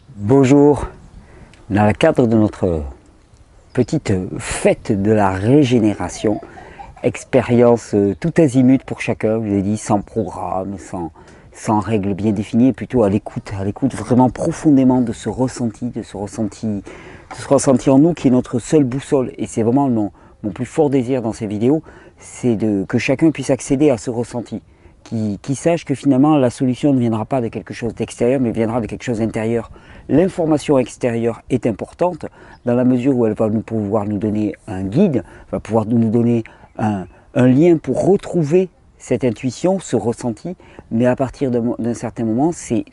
Bonjour, dans le cadre de notre petite fête de la régénération, expérience tout azimut pour chacun, je vous ai dit, sans programme, sans règles bien définies, et plutôt à l'écoute vraiment profondément de ce ressenti, en nous qui est notre seule boussole. Et c'est vraiment mon plus fort désir dans ces vidéos, c'est que chacun puisse accéder à ce ressenti. Qui sache que finalement la solution ne viendra pas de quelque chose d'extérieur, mais viendra de quelque chose d'intérieur. L'information extérieure est importante dans la mesure où elle va pouvoir nous donner un guide, va pouvoir nous donner un lien pour retrouver cette intuition, ce ressenti, mais à partir d'un certain moment, c'est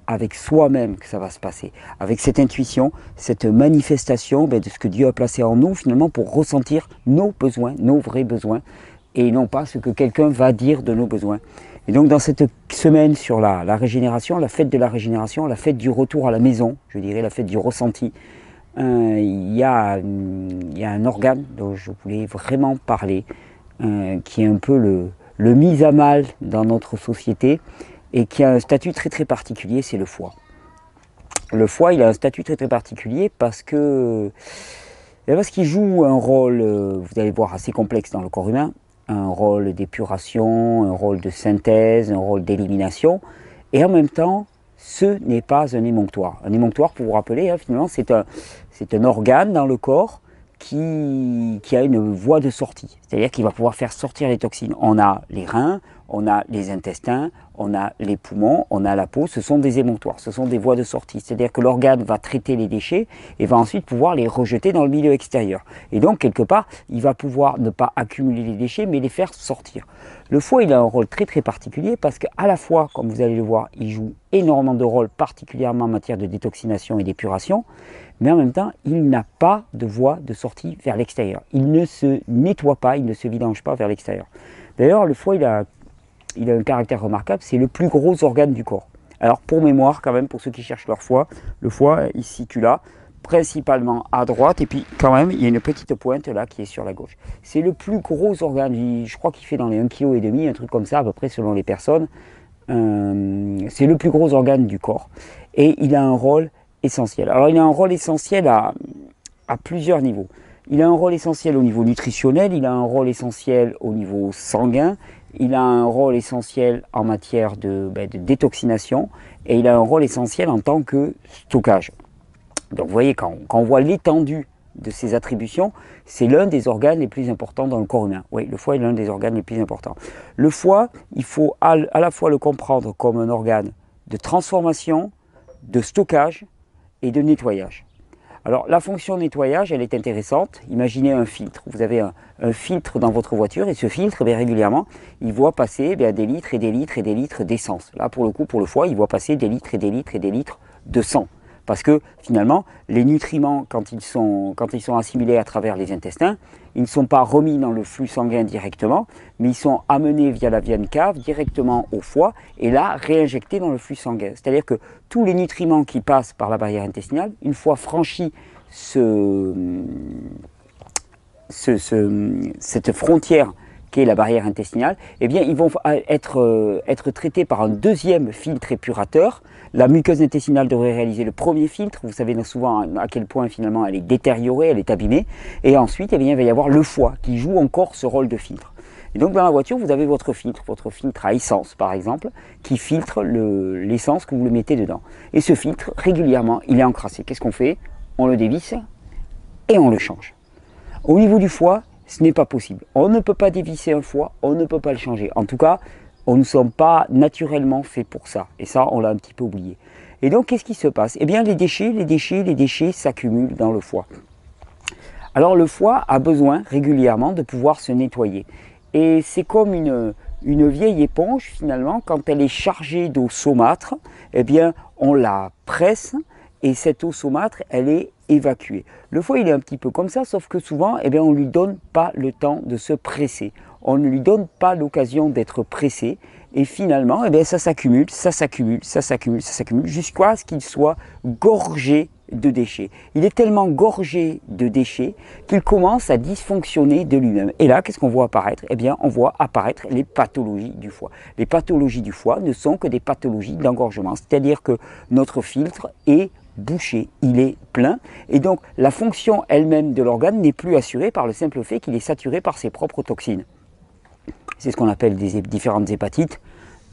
avec soi-même que ça va se passer. Avec cette intuition, cette manifestation de ce que Dieu a placé en nous finalement pour ressentir nos besoins, nos vrais besoins, et non pas ce que quelqu'un va dire de nos besoins. Et donc dans cette semaine sur la régénération, la fête de la régénération, la fête du retour à la maison, je dirais la fête du ressenti, il y a un organe dont je voulais vraiment parler, qui est un peu le mis à mal dans notre société et qui a un statut très très particulier, c'est le foie. Le foie, il a un statut très très particulier parce qu'il joue un rôle, vous allez voir, assez complexe dans le corps humain, un rôle d'épuration, un rôle de synthèse, un rôle d'élimination, et en même temps, ce n'est pas un émonctoire. Un émonctoire, pour vous rappeler, finalement, c'est un organe dans le corps qui a une voie de sortie, c'est-à-dire qu'il va pouvoir faire sortir les toxines. On a les reins, on a les intestins, on a les poumons, on a la peau, ce sont des émonctoires, ce sont des voies de sortie. C'est-à-dire que l'organe va traiter les déchets et va ensuite pouvoir les rejeter dans le milieu extérieur. Et donc, quelque part, il va pouvoir ne pas accumuler les déchets, mais les faire sortir. Le foie, il a un rôle très très particulier parce qu'à la fois, comme vous allez le voir, il joue énormément de rôles, particulièrement en matière de détoxination et d'épuration, mais en même temps, il n'a pas de voie de sortie vers l'extérieur. Il ne se nettoie pas, il ne se vidange pas vers l'extérieur. D'ailleurs, le foie, il a un caractère remarquable, c'est le plus gros organe du corps. Alors pour mémoire, quand même, pour ceux qui cherchent leur foie, le foie, il se situe là, principalement à droite, et puis quand même, il y a une petite pointe là qui est sur la gauche. C'est le plus gros organe, je crois qu'il fait dans les 1,5 kg, un truc comme ça, à peu près selon les personnes. C'est le plus gros organe du corps, et il a un rôle essentiel. Alors il a un rôle essentiel à plusieurs niveaux. Il a un rôle essentiel au niveau nutritionnel, il a un rôle essentiel au niveau sanguin, il a un rôle essentiel en matière de détoxination et il a un rôle essentiel en tant que stockage. Donc vous voyez, quand on voit l'étendue de ses attributions, c'est l'un des organes les plus importants dans le corps humain. Oui, le foie est l'un des organes les plus importants. Le foie, il faut à la fois le comprendre comme un organe de transformation, de stockage et de nettoyage. Alors la fonction nettoyage, elle est intéressante. Imaginez un filtre. Vous avez un filtre dans votre voiture et ce filtre, régulièrement, il voit passer des litres et des litres et des litres d'essence. Là, pour le coup, pour le foie, il voit passer des litres et des litres et des litres de sang. Parce que finalement, les nutriments, quand ils sont assimilés à travers les intestins, ils ne sont pas remis dans le flux sanguin directement, mais ils sont amenés via la veine cave directement au foie et là réinjectés dans le flux sanguin. C'est-à-dire que tous les nutriments qui passent par la barrière intestinale, une fois franchi cette frontière qui est la barrière intestinale, eh bien, ils vont être traités par un deuxième filtre épurateur. La muqueuse intestinale devrait réaliser le premier filtre. Vous savez souvent à quel point finalement elle est détériorée, elle est abîmée. Et ensuite, eh bien, il va y avoir le foie qui joue encore ce rôle de filtre. Et donc dans la voiture, vous avez votre filtre à essence par exemple, qui filtre l'essence que vous le mettez dedans. Et ce filtre, régulièrement, il est encrassé. Qu'est-ce qu'on fait? On le dévisse et on le change. Au niveau du foie, ce n'est pas possible. On ne peut pas dévisser un foie, on ne peut pas le changer. En tout cas, on ne sommes pas naturellement faits pour ça. Et ça, on l'a un petit peu oublié. Et donc, qu'est-ce qui se passe? Eh bien, les déchets s'accumulent dans le foie. Alors, le foie a besoin régulièrement de pouvoir se nettoyer. Et c'est comme une vieille éponge, finalement, quand elle est chargée d'eau saumâtre, eh bien, on la presse et cette eau saumâtre, elle est évacuée. Le foie, il est un petit peu comme ça, sauf que souvent, eh bien, on ne lui donne pas le temps de se presser. On ne lui donne pas l'occasion d'être pressé. Et finalement, eh bien, ça s'accumule, jusqu'à ce qu'il soit gorgé de déchets. Il est tellement gorgé de déchets qu'il commence à dysfonctionner de lui-même. Et là, qu'est-ce qu'on voit apparaître? Eh bien, on voit apparaître les pathologies du foie. Les pathologies du foie ne sont que des pathologies d'engorgement, c'est-à-dire que notre filtre est bouché, il est plein, et donc la fonction elle-même de l'organe n'est plus assurée par le simple fait qu'il est saturé par ses propres toxines. C'est ce qu'on appelle des différentes hépatites.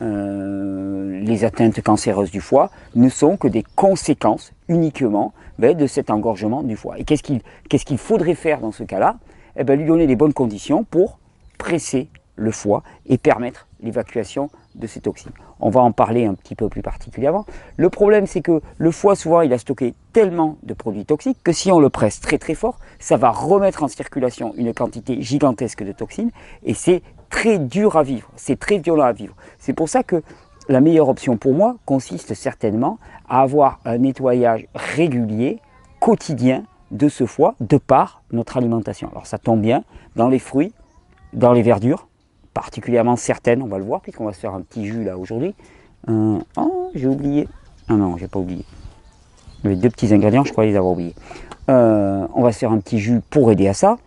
Les atteintes cancéreuses du foie ne sont que des conséquences uniquement de cet engorgement du foie. Et qu'est-ce qu'il faudrait faire dans ce cas-là? Eh bien, lui donner les bonnes conditions pour presser le foie et permettre l'évacuation de ces toxines. On va en parler un petit peu plus particulièrement. Le problème, c'est que le foie, souvent, il a stocké tellement de produits toxiques que si on le presse très très fort, ça va remettre en circulation une quantité gigantesque de toxines et c'est très dur à vivre, c'est très violent à vivre. C'est pour ça que la meilleure option pour moi consiste certainement à avoir un nettoyage régulier, quotidien de ce foie de par notre alimentation. Alors ça tombe bien, dans les fruits, dans les verdures, particulièrement certaines, on va le voir puisqu'on va se faire un petit jus là aujourd'hui. Oh, j'ai oublié. Ah non, j'ai pas oublié. Il y avait deux petits ingrédients, je crois les avoir oubliés. On va se faire un petit jus pour aider à ça.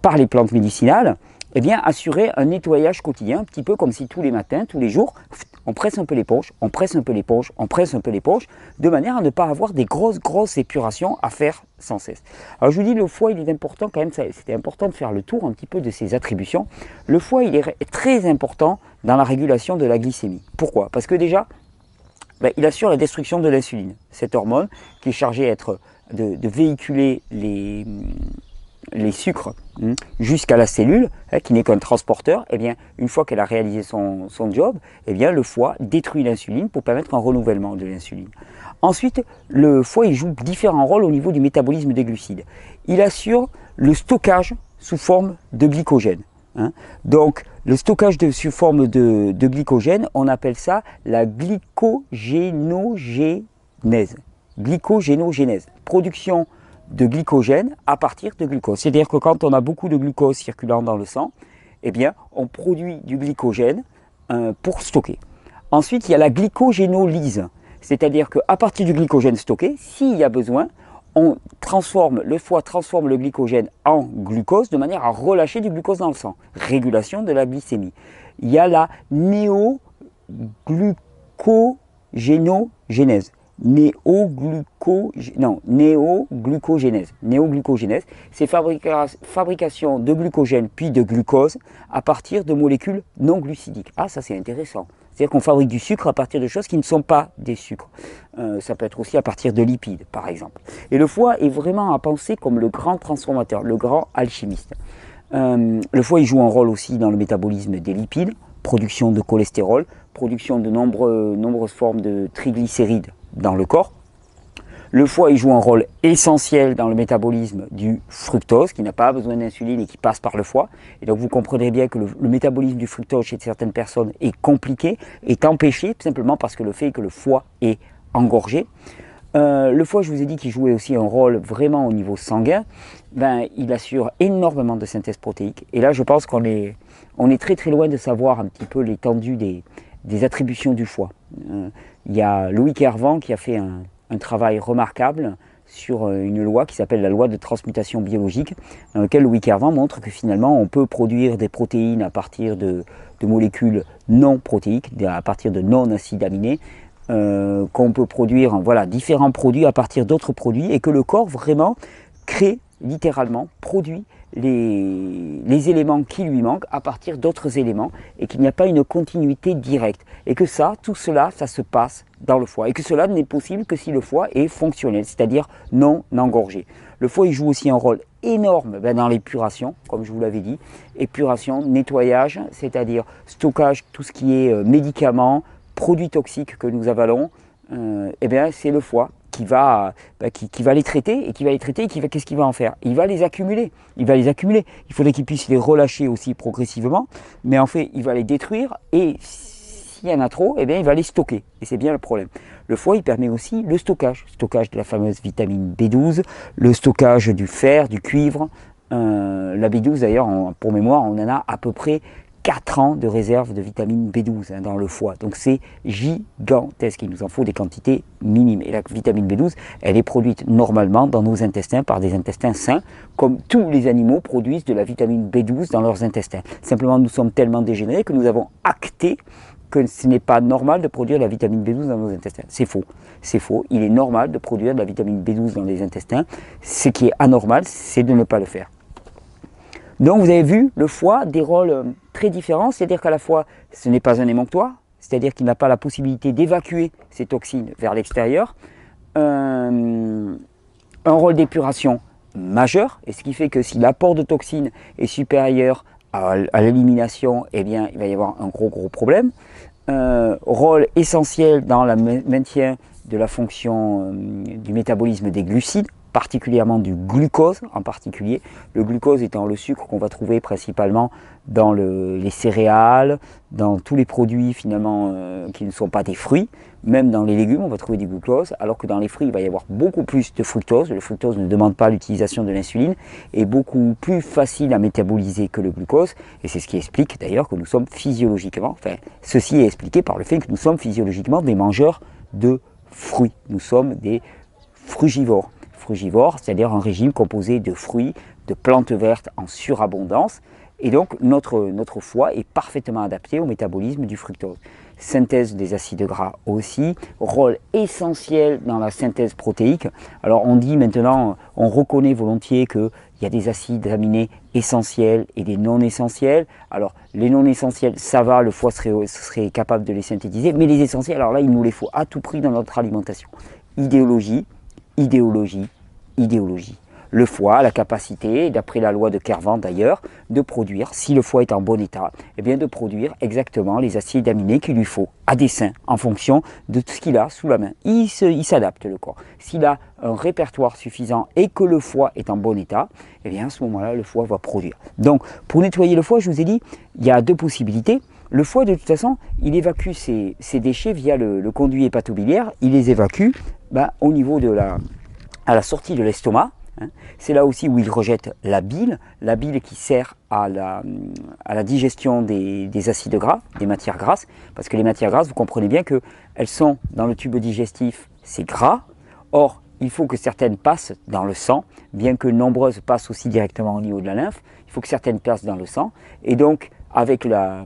Par les plantes médicinales, eh bien, assurer un nettoyage quotidien, un petit peu comme si tous les matins, tous les jours, on presse un peu l'éponge, on presse un peu l'éponge, on presse un peu l'éponge, de manière à ne pas avoir des grosses épurations à faire sans cesse. Alors je vous dis, le foie, il est important quand même, c'était important de faire le tour un petit peu de ses attributions. Le foie, il est très important dans la régulation de la glycémie. Pourquoi? Parce que déjà, il assure la destruction de l'insuline, cette hormone qui est chargée de véhiculer les sucres jusqu'à la cellule, qui n'est qu'un transporteur. Eh bien, une fois qu'elle a réalisé son job, eh bien, le foie détruit l'insuline pour permettre un renouvellement de l'insuline. Ensuite, le foie il joue différents rôles au niveau du métabolisme des glucides. Il assure le stockage sous forme de glycogène. Donc, le stockage sous forme de glycogène, on appelle ça la glycogénogénèse. Glycogénogénèse, production de glycogène à partir de glucose. C'est-à-dire que quand on a beaucoup de glucose circulant dans le sang, eh bien, on produit du glycogène pour stocker. Ensuite, il y a la glycogénolyse. C'est-à-dire qu'à partir du glycogène stocké, s'il y a besoin, le foie transforme le glycogène en glucose de manière à relâcher du glucose dans le sang. Régulation de la glycémie. Il y a la néoglucogénogénèse. Néoglucogénèse, c'est fabrication de glucogène puis de glucose à partir de molécules non glucidiques. Ah, ça c'est intéressant. C'est-à-dire qu'on fabrique du sucre à partir de choses qui ne sont pas des sucres. Ça peut être aussi à partir de lipides, par exemple. Et le foie est vraiment à penser comme le grand transformateur, le grand alchimiste. Le foie, il joue un rôle aussi dans le métabolisme des lipides, production de cholestérol, production de nombreuses formes de triglycérides dans le corps. Le foie, il joue un rôle essentiel dans le métabolisme du fructose, qui n'a pas besoin d'insuline et qui passe par le foie. Et donc vous comprendrez bien que le métabolisme du fructose chez certaines personnes est compliqué, est empêché, tout simplement parce que le fait que le foie est engorgé. Le foie, je vous ai dit qu'il jouait aussi un rôle vraiment au niveau sanguin. Il assure énormément de synthèse protéique. Et là, je pense qu'on est très très loin de savoir un petit peu l'étendue des attributions du foie. Il y a Louis Kervran qui a fait un travail remarquable sur une loi qui s'appelle la loi de transmutation biologique, dans laquelle Louis Kervran montre que finalement on peut produire des protéines à partir de molécules non protéiques, à partir de non-acides aminés, qu'on peut produire différents produits à partir d'autres produits et que le corps vraiment crée littéralement, produit les éléments qui lui manquent à partir d'autres éléments et qu'il n'y a pas une continuité directe. Et que tout cela, ça se passe dans le foie. Et que cela n'est possible que si le foie est fonctionnel, c'est-à-dire non engorgé. Le foie, il joue aussi un rôle énorme dans l'épuration, comme je vous l'avais dit. Épuration, nettoyage, c'est-à-dire stockage, tout ce qui est médicaments, produits toxiques que nous avalons, c'est le foie qui va les traiter et qu'est-ce qu'il va en faire? Il va les accumuler. Il faudrait qu'il puisse les relâcher aussi progressivement, mais en fait, il va les détruire et s'il y en a trop, il va les stocker. Et c'est bien le problème. Le foie, il permet aussi le stockage de la fameuse vitamine B12, le stockage du fer, du cuivre. La B12, d'ailleurs, pour mémoire, on en a à peu près 4 ans de réserve de vitamine B12 dans le foie. Donc c'est gigantesque, il nous en faut des quantités minimes. Et la vitamine B12, elle est produite normalement dans nos intestins par des intestins sains, comme tous les animaux produisent de la vitamine B12 dans leurs intestins. Simplement, nous sommes tellement dégénérés que nous avons acté que ce n'est pas normal de produire de la vitamine B12 dans nos intestins. C'est faux. C'est faux. Il est normal de produire de la vitamine B12 dans les intestins. Ce qui est anormal, c'est de ne pas le faire. Donc vous avez vu, le foie, des rôles très différents, c'est-à-dire qu'à la fois, ce n'est pas un émonctoire, c'est-à-dire qu'il n'a pas la possibilité d'évacuer ces toxines vers l'extérieur, un rôle d'épuration majeur, et ce qui fait que si l'apport de toxines est supérieur à l'élimination, eh bien, il va y avoir un gros problème. Rôle essentiel dans le maintien de la fonction du métabolisme des glucides, particulièrement du glucose en particulier. Le glucose étant le sucre qu'on va trouver principalement dans les céréales, dans tous les produits finalement qui ne sont pas des fruits. Même dans les légumes, on va trouver du glucose, alors que dans les fruits, il va y avoir beaucoup plus de fructose. Le fructose ne demande pas l'utilisation de l'insuline, est beaucoup plus facile à métaboliser que le glucose. Et c'est ce qui explique d'ailleurs que nous sommes physiologiquement, enfin, ceci est expliqué par le fait que nous sommes physiologiquement des mangeurs de fruits. Nous sommes des frugivores. Frugivore, c'est-à-dire un régime composé de fruits, de plantes vertes en surabondance. Et donc notre foie est parfaitement adapté au métabolisme du fructose. Synthèse des acides gras aussi, rôle essentiel dans la synthèse protéique. Alors on dit maintenant, on reconnaît volontiers qu'il y a des acides aminés essentiels et des non essentiels. Alors les non essentiels, ça va, le foie serait capable de les synthétiser, mais les essentiels, alors là il nous les faut à tout prix dans notre alimentation. Idéologie. Le foie a la capacité, d'après la loi de Kervran d'ailleurs, de produire, si le foie est en bon état, eh bien de produire exactement les acides aminés qu'il lui faut, à dessein, en fonction de tout ce qu'il a sous la main. Il s'adapte le corps. S'il a un répertoire suffisant et que le foie est en bon état, eh bien à ce moment-là, le foie va produire. Donc, pour nettoyer le foie, je vous ai dit, il y a deux possibilités. Le foie, de toute façon, il évacue ses déchets via le conduit hépatobiliaire. Il les évacue au niveau à la sortie de l'estomac. C'est là aussi où il rejette la bile qui sert à la digestion des acides gras, des matières grasses. Parce que les matières grasses, vous comprenez bien qu'elles sont dans le tube digestif, c'est gras. Or, il faut que certaines passent dans le sang, bien que nombreuses passent aussi directement au niveau de la lymphe. Il faut que certaines passent dans le sang. Et donc, avec la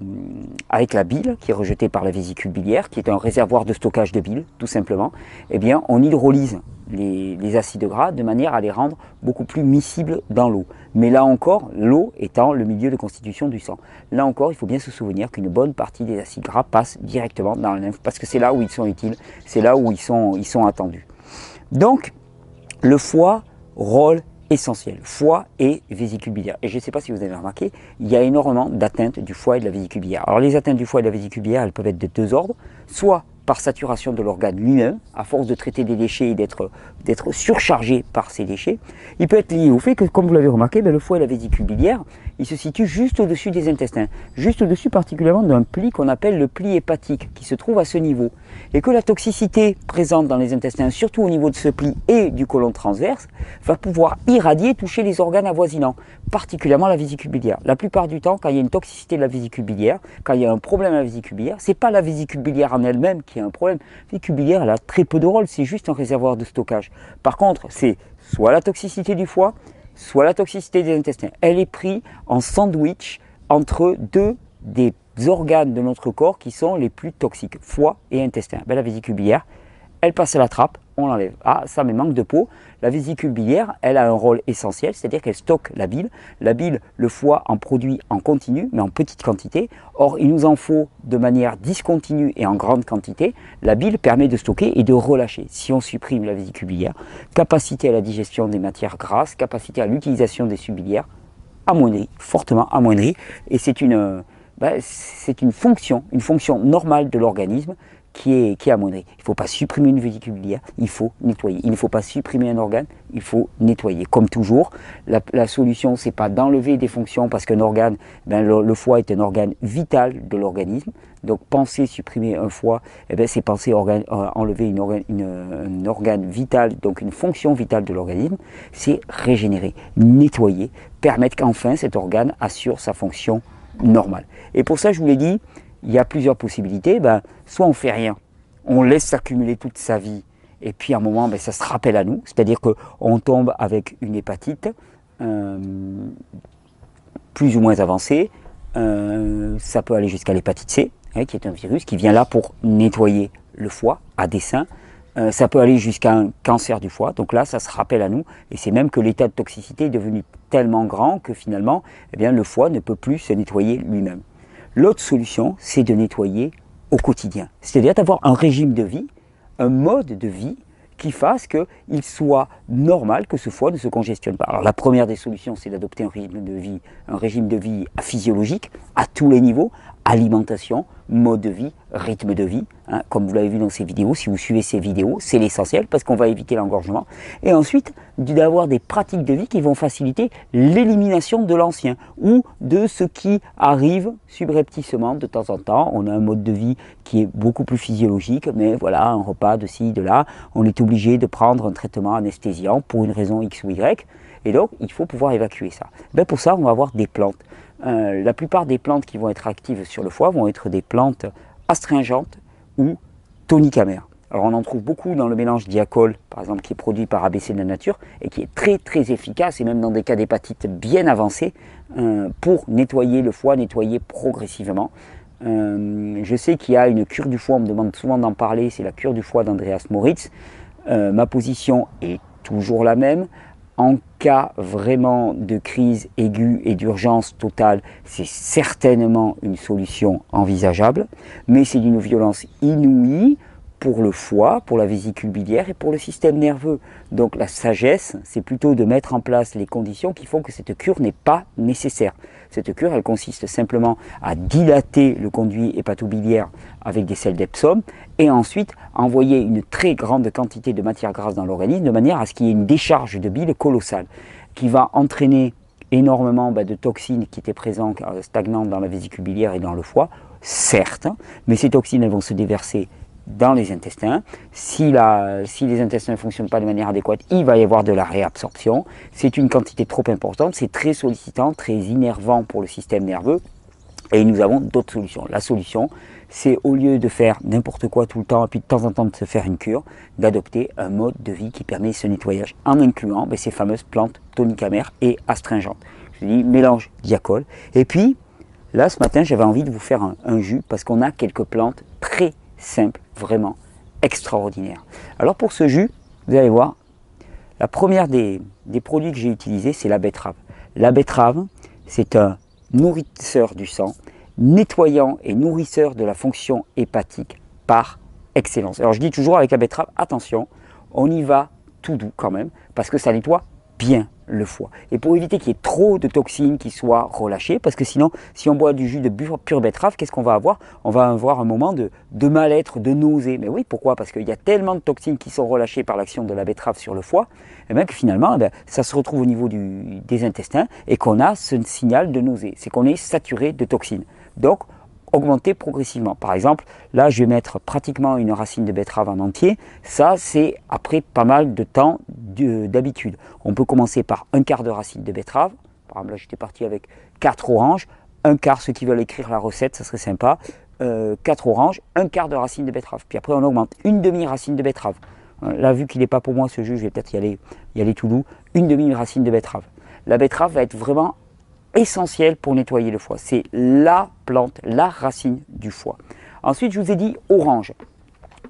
bile qui est rejetée par la vésicule biliaire, qui est un réservoir de stockage de bile, tout simplement, eh bien, on hydrolyse les acides gras de manière à les rendre beaucoup plus miscibles dans l'eau. Mais là encore, l'eau étant le milieu de constitution du sang. Là encore, il faut bien se souvenir qu'une bonne partie des acides gras passent directement dans la lymphe, parce que c'est là où ils sont utiles, c'est là où ils sont attendus. Donc, le foie, rôle essentiel, foie et vésicule biliaire. Et je ne sais pas si vous avez remarqué, il y a énormément d'atteintes du foie et de la vésicule biliaire. Alors les atteintes du foie et de la vésicule biliaire, elles peuvent être de deux ordres, soit par saturation de l'organe lui-même, à force de traiter des déchets et d'être surchargé par ces déchets. Il peut être lié au fait que, comme vous l'avez remarqué, le foie et la vésicule biliaire, ils se situent juste au-dessus des intestins, juste au-dessus particulièrement d'un pli qu'on appelle le pli hépatique, qui se trouve à ce niveau. Et que la toxicité présente dans les intestins, surtout au niveau de ce pli et du côlon transverse, va pouvoir irradier, toucher les organes avoisinants, particulièrement la vésicule biliaire. La plupart du temps, quand il y a une toxicité de la vésicule biliaire, quand il y a un problème à la vésicule biliaire, c'est pas la vésicule biliaire en elle-même qui a un problème. La vésicule biliaire, elle a très peu de rôle, c'est juste un réservoir de stockage. Par contre, c'est soit la toxicité du foie, soit la toxicité des intestins. Elle est prise en sandwich entre deux des organes de notre corps qui sont les plus toxiques, foie et intestin. La vésicule biliaire, elle passe à la trappe, on l'enlève. Ah, ça me manque de peau. La vésicule biliaire, elle a un rôle essentiel, c'est-à-dire qu'elle stocke la bile. La bile, le foie en produit en continu, mais en petite quantité. Or, il nous en faut de manière discontinue et en grande quantité. La bile permet de stocker et de relâcher. Si on supprime la vésicule biliaire, capacité à la digestion des matières grasses, capacité à l'utilisation des sucs biliaires, amoindrie, fortement amoindrie. Et c'est une fonction normale de l'organisme qui est amoindrie. Il ne faut pas supprimer une vésicule biliaire, il faut nettoyer. Il ne faut pas supprimer un organe, il faut nettoyer. Comme toujours, la solution, ce n'est pas d'enlever des fonctions parce qu'un organe, le foie est un organe vital de l'organisme. Donc penser supprimer un foie, c'est penser enlever un organe vital, donc une fonction vitale de l'organisme, c'est régénérer, nettoyer, permettre qu'enfin cet organe assure sa fonction normal. Et pour ça, je vous l'ai dit, il y a plusieurs possibilités. Soit on fait rien, on laisse s'accumuler toute sa vie, et puis à un moment, ça se rappelle à nous, c'est-à-dire qu'on tombe avec une hépatite plus ou moins avancée. Ça peut aller jusqu'à l'hépatite C, qui est un virus qui vient là pour nettoyer le foie à dessein. Ça peut aller jusqu'à un cancer du foie, donc là ça se rappelle à nous, et c'est même que l'état de toxicité est devenu tellement grand que finalement le foie ne peut plus se nettoyer lui-même. L'autre solution, c'est de nettoyer au quotidien, c'est-à-dire d'avoir un régime de vie, un mode de vie qui fasse qu'il soit normal que ce foie ne se congestionne pas. Alors la première des solutions, c'est d'adopter un régime de vie physiologique à tous les niveaux, alimentation, mode de vie, rythme de vie, comme vous l'avez vu dans ces vidéos. Si vous suivez ces vidéos, c'est l'essentiel parce qu'on va éviter l'engorgement. Et ensuite, d'avoir des pratiques de vie qui vont faciliter l'élimination de l'ancien ou de ce qui arrive subrepticement de temps en temps. On a un mode de vie qui est beaucoup plus physiologique, mais voilà, un repas de ci, de là, on est obligé de prendre un traitement anesthésiant pour une raison X ou Y. Et donc, il faut pouvoir évacuer ça. Pour ça, on va avoir des plantes. La plupart des plantes qui vont être actives sur le foie vont être des plantes astringentes ou tonicamères. Alors on en trouve beaucoup dans le mélange Diacol, par exemple, qui est produit par ABC de la Nature et qui est très très efficace, et même dans des cas d'hépatite bien avancés, pour nettoyer le foie, nettoyer progressivement. Je sais qu'il y a une cure du foie, on me demande souvent d'en parler, c'est la cure du foie d'Andreas Moritz. Ma position est toujours la même. En cas vraiment de crise aiguë et d'urgence totale, c'est certainement une solution envisageable, mais c'est d'une violence inouïe pour le foie, pour la vésicule biliaire et pour le système nerveux. Donc la sagesse, c'est plutôt de mettre en place les conditions qui font que cette cure n'est pas nécessaire. Cette cure, elle consiste simplement à dilater le conduit hépatobiliaire avec des sels d'Epsom et ensuite envoyer une très grande quantité de matière grasse dans l'organisme de manière à ce qu'il y ait une décharge de bile colossale qui va entraîner énormément de toxines qui étaient présentes, stagnantes dans la vésicule biliaire et dans le foie, certes, mais ces toxines elles vont se déverser dans les intestins. Si les intestins ne fonctionnent pas de manière adéquate, il va y avoir de la réabsorption. C'est une quantité trop importante, c'est très sollicitant, très innervant pour le système nerveux. Et nous avons d'autres solutions. La solution, c'est au lieu de faire n'importe quoi tout le temps et puis de temps en temps de se faire une cure, d'adopter un mode de vie qui permet ce nettoyage en incluant ces fameuses plantes tonicamères et astringentes. Je dis mélange Diacol. Et puis, là ce matin, j'avais envie de vous faire un jus parce qu'on a quelques plantes très simple, vraiment extraordinaire. Alors pour ce jus, vous allez voir, la première des produits que j'ai utilisés, c'est la betterave. La betterave, c'est un nourrisseur du sang, nettoyant et nourrisseur de la fonction hépatique par excellence. Alors je dis toujours avec la betterave, attention, on y va tout doux quand même, parce que ça nettoie bien le foie. Et pour éviter qu'il y ait trop de toxines qui soient relâchées, parce que sinon, si on boit du jus de pure betterave, qu'est-ce qu'on va avoir? On va avoir un moment de mal-être, de nausée. Mais oui, pourquoi? Parce qu'il y a tellement de toxines qui sont relâchées par l'action de la betterave sur le foie, que finalement, ça se retrouve au niveau des intestins et qu'on a ce signal de nausée. C'est qu'on est saturé de toxines. Donc, augmenter progressivement. Par exemple, là je vais mettre pratiquement une racine de betterave en entier. Ça c'est après pas mal de temps d'habitude. On peut commencer par un quart de racine de betterave. Par exemple là j'étais parti avec 4 oranges, un quart, ceux qui veulent écrire la recette, ça serait sympa, 4 oranges, un quart de racine de betterave. Puis après on augmente une demi-racine de betterave. Là vu qu'il n'est pas pour moi ce jus, je vais peut-être y aller tout doux, une demi-racine de betterave. La betterave va être vraiment essentiel pour nettoyer le foie. C'est la plante, la racine du foie. Ensuite, je vous ai dit orange.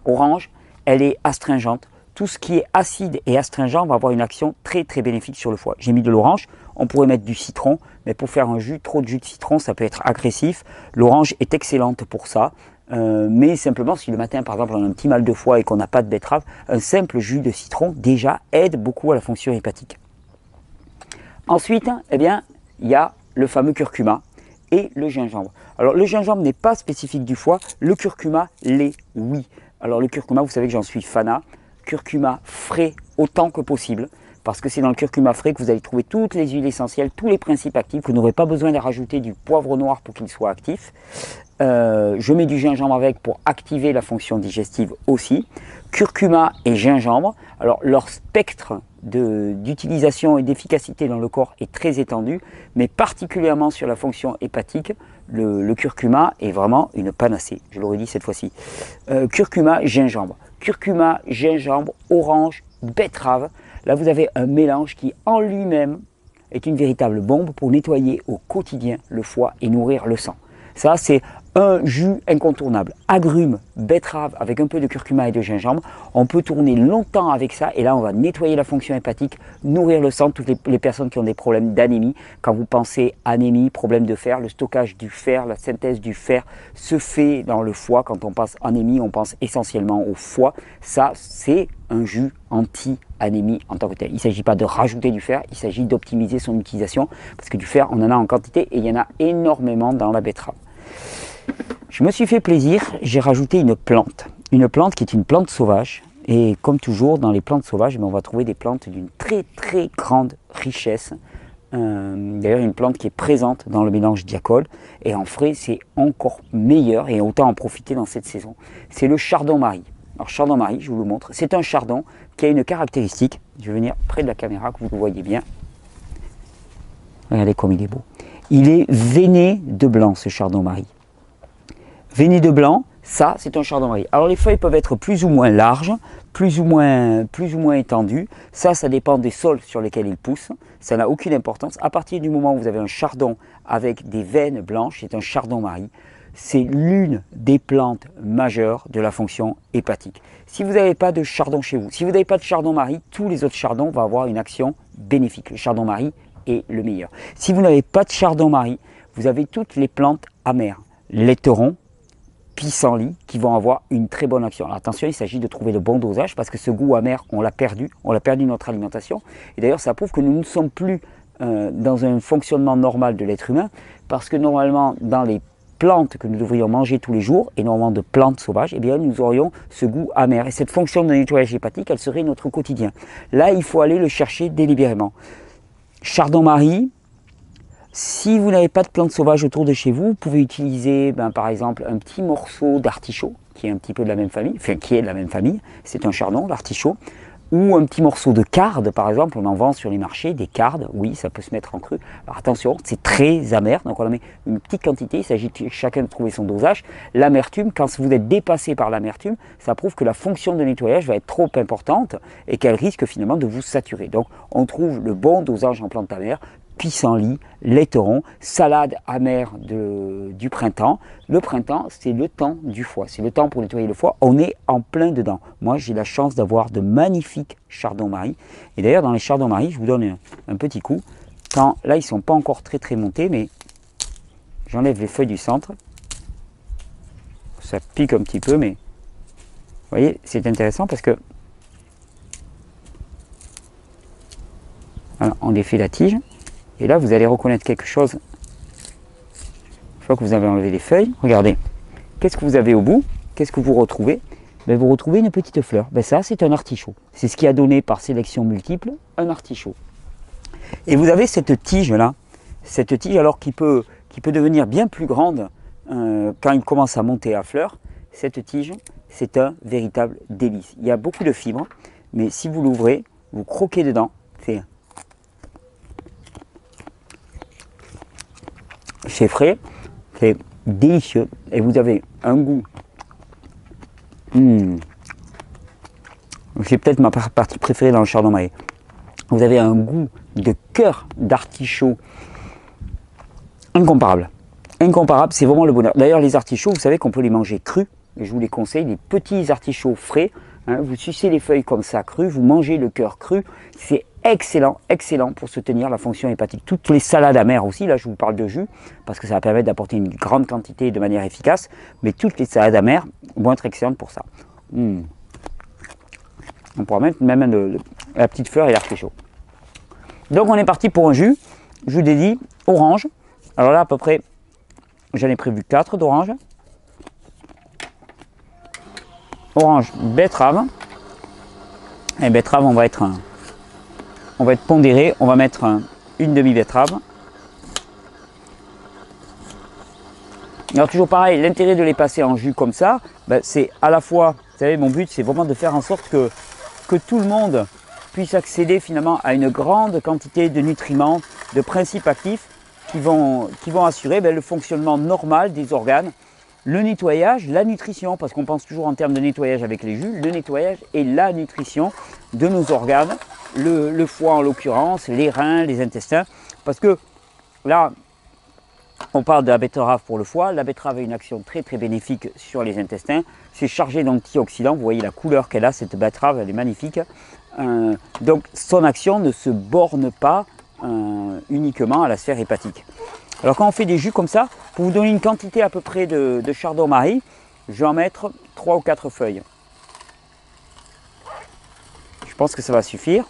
Orange, elle est astringente. Tout ce qui est acide et astringent va avoir une action très très bénéfique sur le foie. J'ai mis de l'orange, on pourrait mettre du citron, mais pour faire un jus, trop de jus de citron, ça peut être agressif. L'orange est excellente pour ça. Mais simplement, si le matin, par exemple, on a un petit mal de foie et qu'on n'a pas de betterave, un simple jus de citron, déjà, aide beaucoup à la fonction hépatique. Ensuite, il y a le fameux curcuma et le gingembre. Alors le gingembre n'est pas spécifique du foie, le curcuma l'est, oui. Alors le curcuma, vous savez que j'en suis fanat, curcuma frais autant que possible, parce que c'est dans le curcuma frais que vous allez trouver toutes les huiles essentielles, tous les principes actifs, vous n'aurez pas besoin de rajouter du poivre noir pour qu'il soit actif. Je mets du gingembre avec pour activer la fonction digestive aussi. Curcuma et gingembre, alors leur spectre d'utilisation et d'efficacité dans le corps est très étendu, mais particulièrement sur la fonction hépatique, le curcuma est vraiment une panacée, je l'aurais dit cette fois-ci. Curcuma, gingembre. Curcuma, gingembre, orange, betterave. Là, vous avez un mélange qui, en lui-même, est une véritable bombe pour nettoyer au quotidien le foie et nourrir le sang. Ça, c'est un jus incontournable. Agrumes, betterave avec un peu de curcuma et de gingembre. On peut tourner longtemps avec ça et là, on va nettoyer la fonction hépatique, nourrir le sang. Toutes les personnes qui ont des problèmes d'anémie, quand vous pensez anémie, problème de fer, le stockage du fer, la synthèse du fer se fait dans le foie. Quand on pense anémie, on pense essentiellement au foie. Ça, c'est un jus anti-anémie en tant que tel. Il ne s'agit pas de rajouter du fer, il s'agit d'optimiser son utilisation parce que du fer, on en a en quantité et il y en a énormément dans la betterave. Je me suis fait plaisir, j'ai rajouté une plante qui est une plante sauvage. Et comme toujours dans les plantes sauvages, on va trouver des plantes d'une très très grande richesse. D'ailleurs une plante qui est présente dans le mélange Diacol. Et en frais c'est encore meilleur et autant en profiter dans cette saison. C'est le chardon-marie. Alors chardon-marie, je vous le montre, c'est un chardon qui a une caractéristique. Je vais venir près de la caméra que vous le voyez bien. Regardez comme il est beau. Il est veiné de blanc ce chardon-marie. Veiné de blanc, ça c'est un chardon-marie. Alors les feuilles peuvent être plus ou moins larges, plus ou moins étendues. Ça dépend des sols sur lesquels il pousse. Ça n'a aucune importance. À partir du moment où vous avez un chardon avec des veines blanches, c'est un chardon-marie. C'est l'une des plantes majeures de la fonction hépatique. Si vous n'avez pas de chardon chez vous, si vous n'avez pas de chardon-marie, tous les autres chardons vont avoir une action bénéfique. Le chardon-marie est le meilleur. Si vous n'avez pas de chardon-marie, vous avez toutes les plantes amères. L'éteuron, pissenlit qui vont avoir une très bonne action. Alors attention, il s'agit de trouver le bon dosage parce que ce goût amer, on l'a perdu dans notre alimentation. Et d'ailleurs, ça prouve que nous ne sommes plus dans un fonctionnement normal de l'être humain parce que normalement, dans les plantes que nous devrions manger tous les jours, énormément de plantes sauvages, eh bien, nous aurions ce goût amer. Et cette fonction de nettoyage hépatique, elle serait notre quotidien. Là, il faut aller le chercher délibérément. Chardon-marie. Si vous n'avez pas de plantes sauvages autour de chez vous, vous pouvez utiliser par exemple un petit morceau d'artichaut, qui est un petit peu de la même famille, c'est un chardon, l'artichaut, ou un petit morceau de carde par exemple, on en vend sur les marchés, des cardes, oui ça peut se mettre en cru. Alors attention, c'est très amer, donc on en met une petite quantité, il s'agit de chacun de trouver son dosage. L'amertume, quand vous êtes dépassé par l'amertume, ça prouve que la fonction de nettoyage va être trop importante et qu'elle risque finalement de vous saturer. Donc on trouve le bon dosage en plantes amères, pissenlit, l'éteuron, salade amère du printemps. Le printemps, c'est le temps du foie, c'est le temps pour nettoyer le foie. On est en plein dedans. Moi, j'ai la chance d'avoir de magnifiques chardon-marie. Et d'ailleurs, dans les chardon-marie, je vous donne un petit coup. Là, ils ne sont pas encore très très montés, mais j'enlève les feuilles du centre. Ça pique un petit peu, mais vous voyez, c'est intéressant parce que voilà, on défait la tige. Et là, vous allez reconnaître quelque chose. Une fois que vous avez enlevé les feuilles, regardez. Qu'est-ce que vous avez au bout? Qu'est-ce que vous retrouvez? Vous retrouvez une petite fleur. Ça, c'est un artichaut. C'est ce qui a donné par sélection multiple un artichaut. Et vous avez cette tige-là. Cette tige, alors qui peut devenir bien plus grande quand il commence à monter à fleur. Cette tige, c'est un véritable délice. Il y a beaucoup de fibres, mais si vous l'ouvrez, vous croquez dedans. C'est frais, c'est délicieux et vous avez un goût. C'est peut-être ma partie préférée dans le chardon-marie. Vous avez un goût de cœur d'artichaut incomparable. Incomparable, c'est vraiment le bonheur. D'ailleurs, les artichauts, vous savez qu'on peut les manger crus. Et je vous les conseille, les petits artichauts frais. Vous sucez les feuilles comme ça crues, vous mangez le cœur cru. C'est excellent, excellent pour soutenir la fonction hépatique. Toutes les salades amères aussi, là je vous parle de jus, parce que ça va permettre d'apporter une grande quantité de manière efficace, mais toutes les salades amères vont être excellentes pour ça. On pourra mettre même la petite fleur et l'artichaut. Donc on est parti pour un jus, je vous l'ai dit, orange. Alors là à peu près, j'en ai prévu 4 d'orange. Orange, betterave. Et betterave, on va être pondéré, on va mettre une demi-betterave. Alors toujours pareil, l'intérêt de les passer en jus comme ça, c'est à la fois, vous savez, mon but c'est vraiment de faire en sorte que tout le monde puisse accéder finalement à une grande quantité de nutriments, de principes actifs qui vont assurer le fonctionnement normal des organes, le nettoyage, la nutrition, parce qu'on pense toujours en termes de nettoyage avec les jus, le nettoyage et la nutrition de nos organes, le foie en l'occurrence, les reins, les intestins, parce que là, on parle de la betterave pour le foie. La betterave a une action très très bénéfique sur les intestins. C'est chargé d'antioxydants. Vous voyez la couleur qu'elle a, cette betterave, elle est magnifique. Donc son action ne se borne pas uniquement à la sphère hépatique. Alors quand on fait des jus comme ça, pour vous donner une quantité à peu près de chardon-marie, je vais en mettre 3 ou 4 feuilles. Je pense que ça va suffire.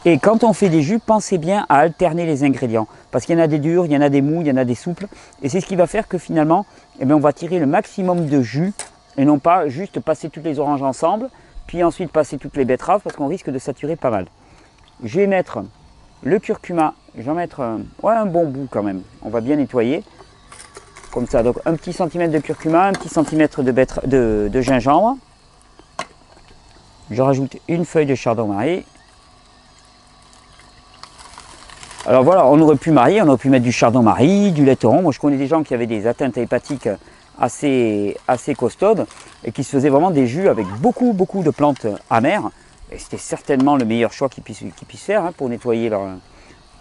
Et quand on fait des jus, pensez bien à alterner les ingrédients. Parce qu'il y en a des durs, il y en a des mous, il y en a des souples. Et c'est ce qui va faire que finalement, on va tirer le maximum de jus. Et non pas juste passer toutes les oranges ensemble, puis ensuite passer toutes les betteraves, parce qu'on risque de saturer pas mal. Je vais mettre le curcuma, je vais en mettre un bon bout quand même. On va bien nettoyer. Comme ça, donc un petit centimètre de curcuma, un petit centimètre de gingembre. Je rajoute une feuille de chardon-marie. Alors voilà, on aurait pu marier, on aurait pu mettre du chardon-marie, du laiton. Moi je connais des gens qui avaient des atteintes hépatiques assez costaudes et qui se faisaient vraiment des jus avec beaucoup de plantes amères. Et c'était certainement le meilleur choix qu'ils puissent faire pour nettoyer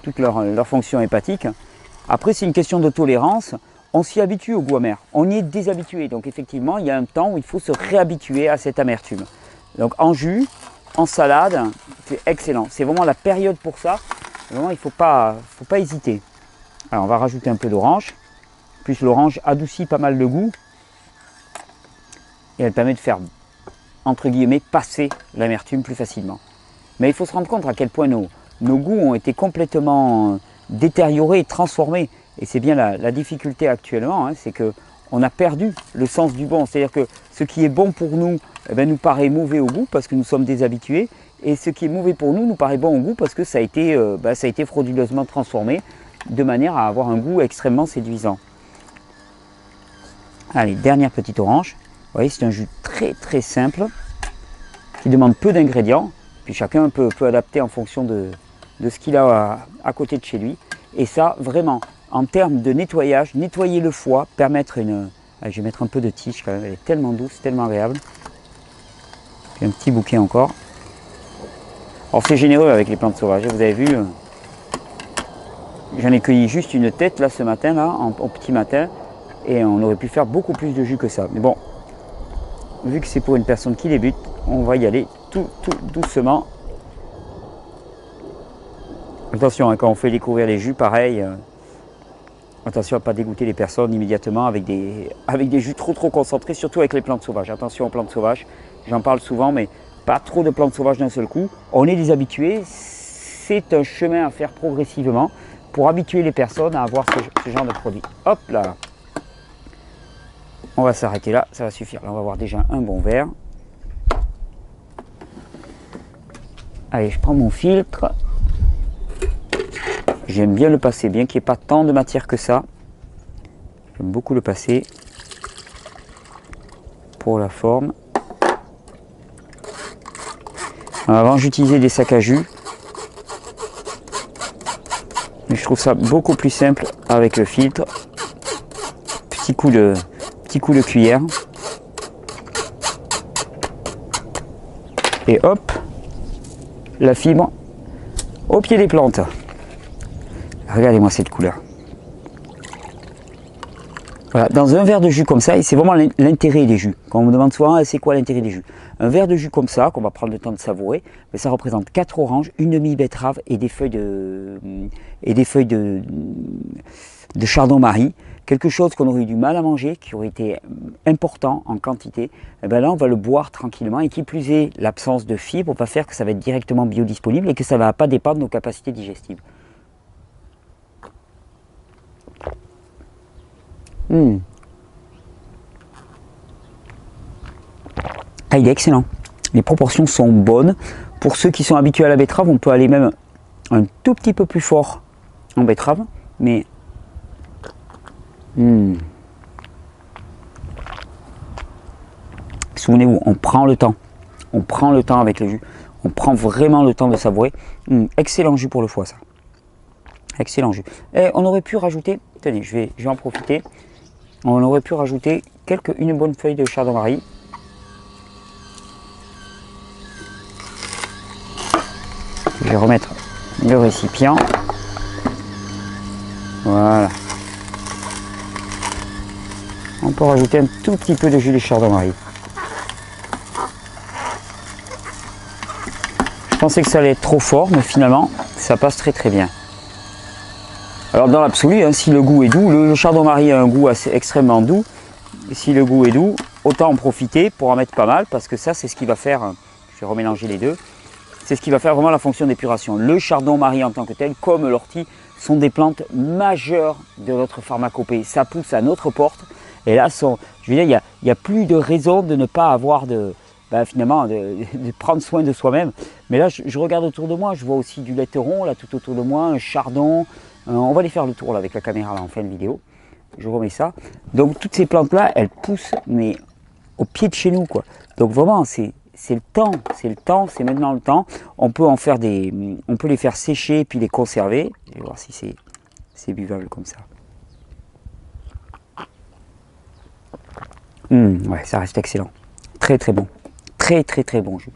toute leur fonction hépatique. Après c'est une question de tolérance, on s'y habitue au goût amer, on y est déshabitué. Donc effectivement il y a un temps où il faut se réhabituer à cette amertume. Donc en jus, en salade, c'est excellent. C'est vraiment la période pour ça. Vraiment, il ne faut pas hésiter. Alors, on va rajouter un peu d'orange. Plus l'orange adoucit pas mal le goût. Et elle permet de faire, entre guillemets, passer l'amertume plus facilement. Mais il faut se rendre compte à quel point nos goûts ont été complètement détériorés, transformés. Et c'est bien la difficulté actuellement, c'est qu'on a perdu le sens du bon. C'est-à-dire que ce qui est bon pour nous, nous paraît mauvais au goût parce que nous sommes déshabitués. Et ce qui est mauvais pour nous paraît bon au goût parce que ça a été frauduleusement transformé de manière à avoir un goût extrêmement séduisant. Allez, dernière petite orange. Vous voyez, c'est un jus très très simple qui demande peu d'ingrédients. Puis chacun peut adapter en fonction de ce qu'il a à côté de chez lui. Et ça, vraiment, en termes de nettoyage, nettoyer le foie, permettre une... Allez, je vais mettre un peu de tige quand même, elle est tellement douce, tellement agréable. Puis un petit bouquet encore. Alors c'est généreux avec les plantes sauvages, vous avez vu, j'en ai cueilli juste une tête là ce matin, là, au petit matin, et on aurait pu faire beaucoup plus de jus que ça. Mais bon, vu que c'est pour une personne qui débute, on va y aller tout doucement. Attention, quand on fait découvrir les jus, pareil, attention à ne pas dégoûter les personnes immédiatement avec des jus trop concentrés, surtout avec les plantes sauvages. Attention aux plantes sauvages, j'en parle souvent, mais pas trop de plantes sauvages d'un seul coup. On est des habitués, c'est un chemin à faire progressivement pour habituer les personnes à avoir ce genre de produit. Hop là, on va s'arrêter là, ça va suffire. Là, on va avoir déjà un bon verre. Allez, je prends mon filtre. J'aime bien le passer, bien qu'il n'y ait pas tant de matière que ça. J'aime beaucoup le passer pour la forme. Avant, j'utilisais des sacs à jus. Mais je trouve ça beaucoup plus simple avec le filtre. Petit coup de cuillère. Et hop, la fibre au pied des plantes. Regardez-moi cette couleur. Voilà, dans un verre de jus comme ça, et c'est vraiment l'intérêt des jus. Quand on me demande souvent, c'est quoi l'intérêt des jus? Un verre de jus comme ça, qu'on va prendre le temps de savourer, mais ça représente 4 oranges, une demi-betterave et des feuilles de chardon-marie. Quelque chose qu'on aurait eu du mal à manger, qui aurait été important en quantité. Et bien là, on va le boire tranquillement. Et qui plus est, l'absence de fibres va faire que ça va être directement biodisponible et que ça ne va pas dépendre de nos capacités digestives. Ah, il est excellent. Les proportions sont bonnes. Pour ceux qui sont habitués à la betterave, on peut aller même un tout petit peu plus fort en betterave. Mais souvenez-vous, on prend le temps. On prend le temps avec le jus. On prend vraiment le temps de savourer. Excellent jus pour le foie, ça. excellent jus. Et on aurait pu rajouter, tenez, je vais en profiter. On aurait pu rajouter une bonne feuille de chardon-marie. Je vais remettre le récipient. Voilà. On peut rajouter un tout petit peu de jus de chardon-marie. Je pensais que ça allait être trop fort, mais finalement, ça passe très très bien. Alors dans l'absolu, hein, si le goût est doux, le chardon-marie a un goût extrêmement doux. Et si le goût est doux, autant en profiter pour en mettre pas mal, parce que ça c'est ce qui va faire, je vais remélanger les deux, c'est ce qui va faire vraiment la fonction d'épuration. Le chardon-marie en tant que tel, comme l'ortie, sont des plantes majeures de notre pharmacopée. Ça pousse à notre porte, et là, je veux dire, il n'y a plus de raison de ne pas avoir finalement, de prendre soin de soi-même. Mais là, je regarde autour de moi, je vois aussi du laiteron, là, tout autour de moi, un chardon. On va aller faire le tour là, avec la caméra là, en fin de vidéo. Je remets ça. Donc, toutes ces plantes-là, elles poussent, mais au pied de chez nous, quoi. Donc, vraiment, c'est le temps, c'est maintenant le temps. On peut en faire on peut les faire sécher, puis les conserver. Je vais voir si c'est buvable comme ça. Ouais, ça reste excellent. Très, très bon. Très, très, très bon jus.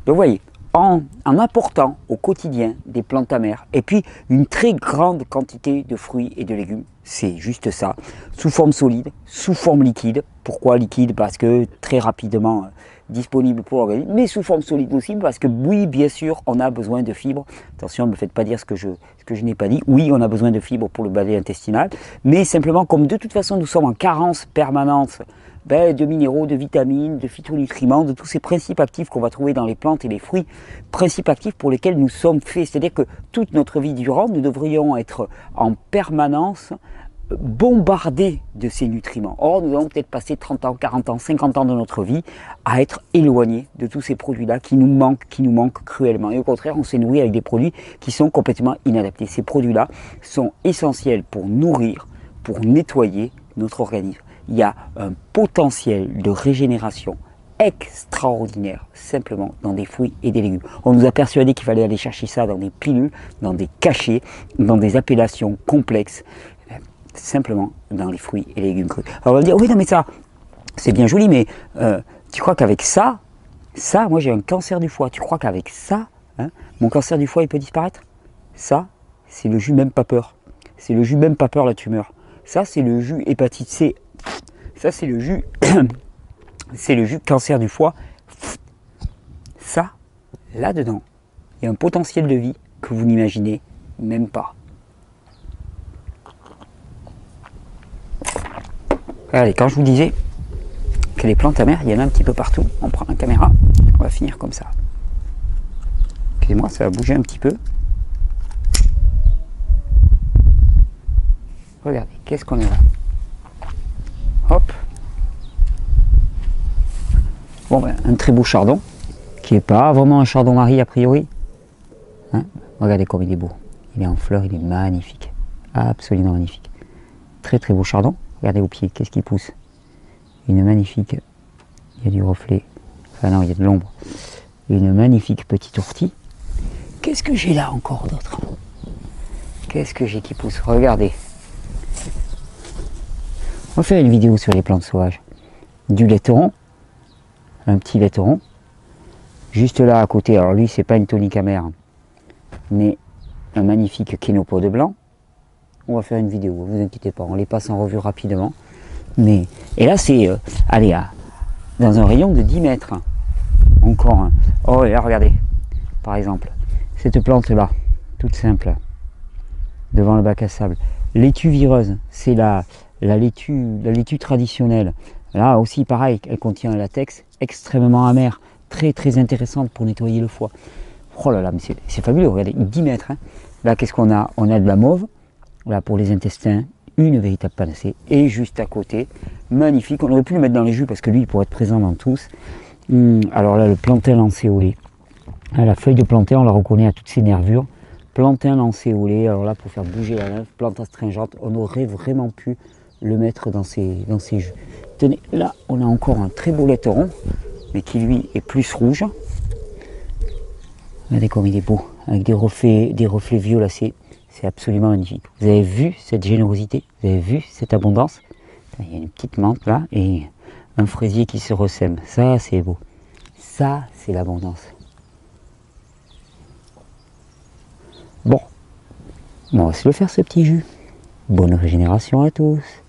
Donc, vous voyez, en apportant au quotidien des plantes amères et puis une très grande quantité de fruits et de légumes, c'est juste ça, sous forme solide, sous forme liquide. Pourquoi liquide? Parce que très rapidement disponible pour l'organisme, mais sous forme solide aussi parce que oui, bien sûr, on a besoin de fibres. Attention, ne me faites pas dire ce que je n'ai pas dit. Oui, on a besoin de fibres pour le balai intestinal, mais simplement comme de toute façon nous sommes en carence permanente de minéraux, de vitamines, de phytonutriments, de tous ces principes actifs qu'on va trouver dans les plantes et les fruits, principes actifs pour lesquels nous sommes faits. C'est-à-dire que toute notre vie durant, nous devrions être en permanence bombardés de ces nutriments. Or, nous allons peut-être passer 30 ans, 40 ans, 50 ans de notre vie à être éloignés de tous ces produits-là qui nous manquent cruellement. Et au contraire, on s'est nourri avec des produits qui sont complètement inadaptés. Ces produits-là sont essentiels pour nourrir, pour nettoyer notre organisme. Il y a un potentiel de régénération extraordinaire simplement dans des fruits et des légumes. On nous a persuadé qu'il fallait aller chercher ça dans des pilules, dans des cachets, dans des appellations complexes, simplement dans les fruits et légumes crus. Alors on va dire, oui non mais ça, c'est bien joli, mais tu crois qu'avec ça, moi j'ai un cancer du foie, tu crois qu'avec ça, mon cancer du foie il peut disparaître? Ça, c'est le jus même pas peur. C'est le jus même pas peur la tumeur. Ça c'est le jus hépatite C. Ça c'est le jus c'est le jus cancer du foie. Ça, là-dedans, il y a un potentiel de vie que vous n'imaginez même pas. Regardez, quand je vous disais que les plantes amères, il y en a un petit peu partout. On prend la caméra, on va finir comme ça. Excusez-moi, ça va bouger un petit peu. Regardez, qu'est-ce qu'on a là? Hop. Bon, ben, un très beau chardon, qui n'est pas vraiment un chardon-marie a priori. Regardez comme il est beau. Il est en fleurs, il est magnifique. Absolument magnifique. Très très beau chardon. Regardez au pied, qu'est-ce qui pousse? Une magnifique, il y a du reflet, enfin non, il y a de l'ombre. Une magnifique petite ortie. Qu'est-ce que j'ai là encore d'autre? Qu'est-ce que j'ai qui pousse? Regardez. On va faire une vidéo sur les plantes sauvages. Du laiteron, un petit laiteron. Juste là à côté, alors lui c'est pas une tonica amère, mais un magnifique kénopode blanc. On va faire une vidéo, vous inquiétez pas, on les passe en revue rapidement. Mais, et là c'est, allez, dans un rayon de 10 mètres, encore un. Oh, et là regardez, par exemple, cette plante là, toute simple, devant le bac à sable. Laitue vireuse, c'est la laitue traditionnelle. Là aussi pareil, elle contient un latex extrêmement amer, très très intéressante pour nettoyer le foie. Oh là là, mais c'est fabuleux, regardez, 10 mètres. Là qu'est-ce qu'on a? On a de la mauve. Là pour les intestins, une véritable panacée. Et juste à côté, magnifique, on aurait pu le mettre dans les jus parce que lui il pourrait être présent dans tous. Alors là le plantain lancéolé. La feuille de plantain on la reconnaît à toutes ses nervures. Plantain lancéolé, alors là pour faire bouger la lymphe, plante astringente, on aurait vraiment pu le mettre dans ces jus. Tenez, là on a encore un très beau laiteron, mais qui lui est plus rouge. Regardez comme il est beau, avec des reflets violacés. C'est absolument magnifique. Vous avez vu cette générosité, vous avez vu cette abondance. Il y a une petite menthe là et un fraisier qui se ressème. Ça, c'est beau. Ça, c'est l'abondance. Bon, on va se le faire ce petit jus. Bonne régénération à tous.